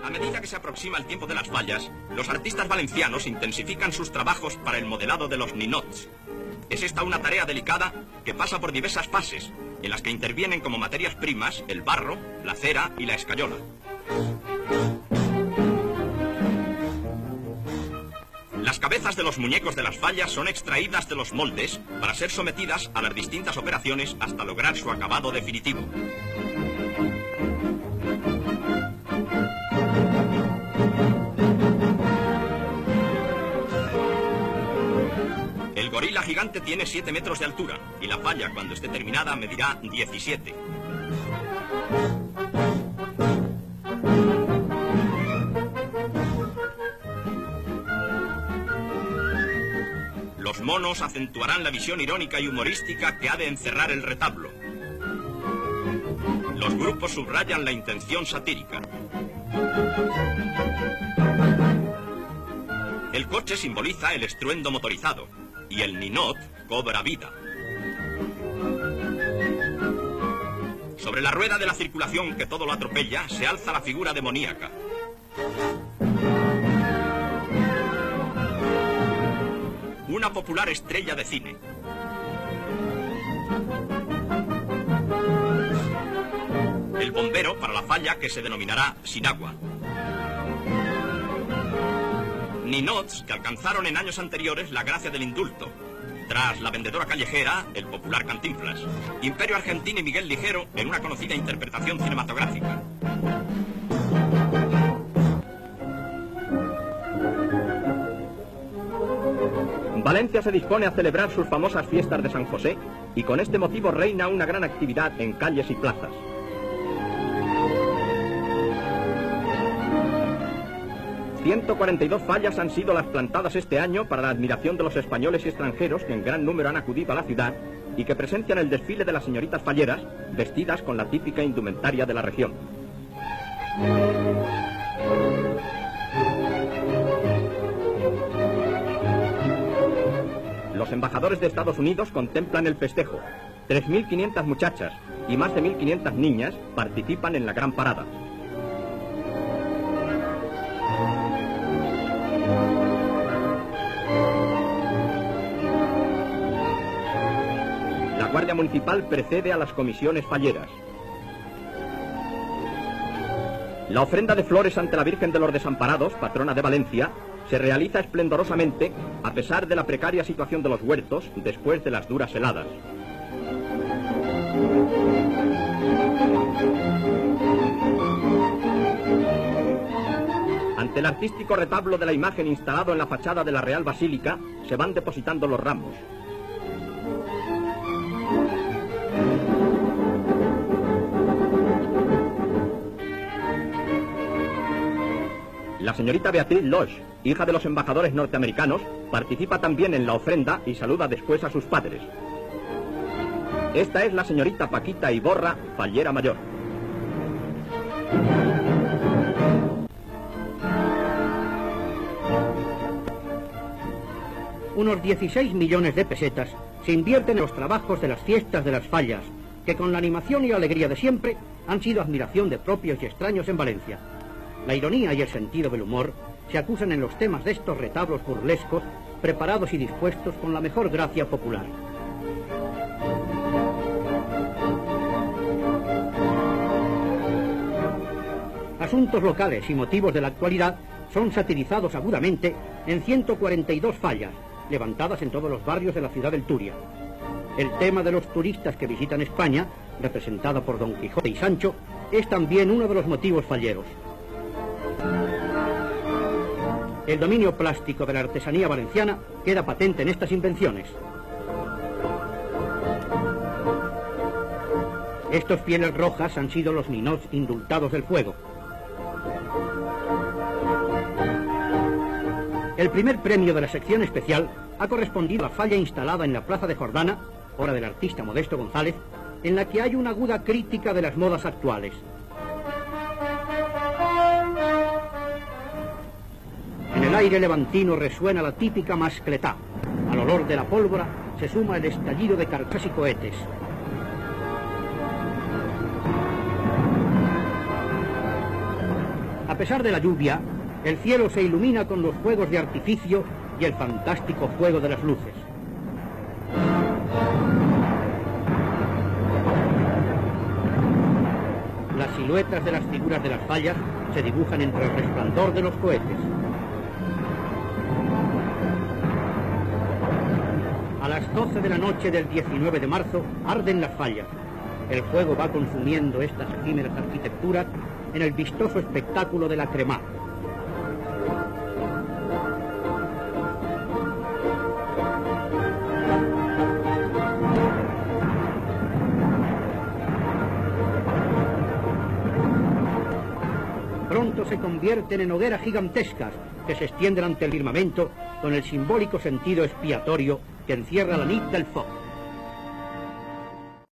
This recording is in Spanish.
A medida que se aproxima el tiempo de las fallas, los artistas valencianos intensifican sus trabajos para el modelado de los ninots. Es esta una tarea delicada que pasa por diversas fases, en las que intervienen como materias primas el barro, la cera y la escayola. Las cabezas de los muñecos de las fallas son extraídas de los moldes para ser sometidas a las distintas operaciones hasta lograr su acabado definitivo. El gorila gigante tiene 7 metros de altura y la falla, cuando esté terminada, medirá 17. Los monos acentuarán la visión irónica y humorística que ha de encerrar el retablo. Los grupos subrayan la intención satírica. El coche simboliza el estruendo motorizado y el ninot cobra vida. Sobre la rueda de la circulación que todo lo atropella se alza la figura demoníaca. Una popular estrella de cine. El bombero para la falla que se denominará Sin Agua. Ninots que alcanzaron en años anteriores la gracia del indulto. Tras La vendedora callejera, el popular Cantinflas. Imperio Argentino y Miguel Ligero en una conocida interpretación cinematográfica. Valencia se dispone a celebrar sus famosas fiestas de San José y con este motivo reina una gran actividad en calles y plazas. ...142 fallas han sido las plantadas este año para la admiración de los españoles y extranjeros que en gran número han acudido a la ciudad y que presencian el desfile de las señoritas falleras vestidas con la típica indumentaria de la región. Los embajadores de Estados Unidos contemplan el festejo. 3.500 muchachas y más de 1.500 niñas participan en la gran parada. La Guardia Municipal precede a las comisiones falleras. La ofrenda de flores ante la Virgen de los Desamparados, patrona de Valencia, se realiza esplendorosamente a pesar de la precaria situación de los huertos después de las duras heladas. Ante el artístico retablo de la imagen instalado en la fachada de la Real Basílica, se van depositando los ramos. La señorita Beatriz Lodge, hija de los embajadores norteamericanos, participa también en la ofrenda y saluda después a sus padres. Esta es la señorita Paquita Iborra, fallera mayor. Unos 16 millones de pesetas se invierten en los trabajos de las fiestas de las fallas, que con la animación y alegría de siempre han sido admiración de propios y extraños en Valencia. La ironía y el sentido del humor se acusan en los temas de estos retablos burlescos, preparados y dispuestos con la mejor gracia popular. Asuntos locales y motivos de la actualidad son satirizados agudamente en 142 fallas, levantadas en todos los barrios de la ciudad del Turia. El tema de los turistas que visitan España, representada por Don Quijote y Sancho, es también uno de los motivos falleros. El dominio plástico de la artesanía valenciana queda patente en estas invenciones. Estos pieles rojas han sido los ninots indultados del fuego. El primer premio de la sección especial ha correspondido a la falla instalada en la Plaza de Jordana, obra del artista Modesto González, en la que hay una aguda crítica de las modas actuales. En el aire levantino resuena la típica mascletá. Al olor de la pólvora se suma el estallido de carcasas y cohetes. pesar de la lluvia, el cielo se ilumina con los fuegos de artificio y el fantástico juego de las luces. Las siluetas de las figuras de las fallas se dibujan entre el resplandor de los cohetes. A las 12 de la noche del 19 de marzo arden las fallas. El fuego va consumiendo estas efímeras arquitecturas en el vistoso espectáculo de la cremá. Pronto se convierten en hogueras gigantescas que se extienden ante el firmamento con el simbólico sentido expiatorio que encierra la nit del foc.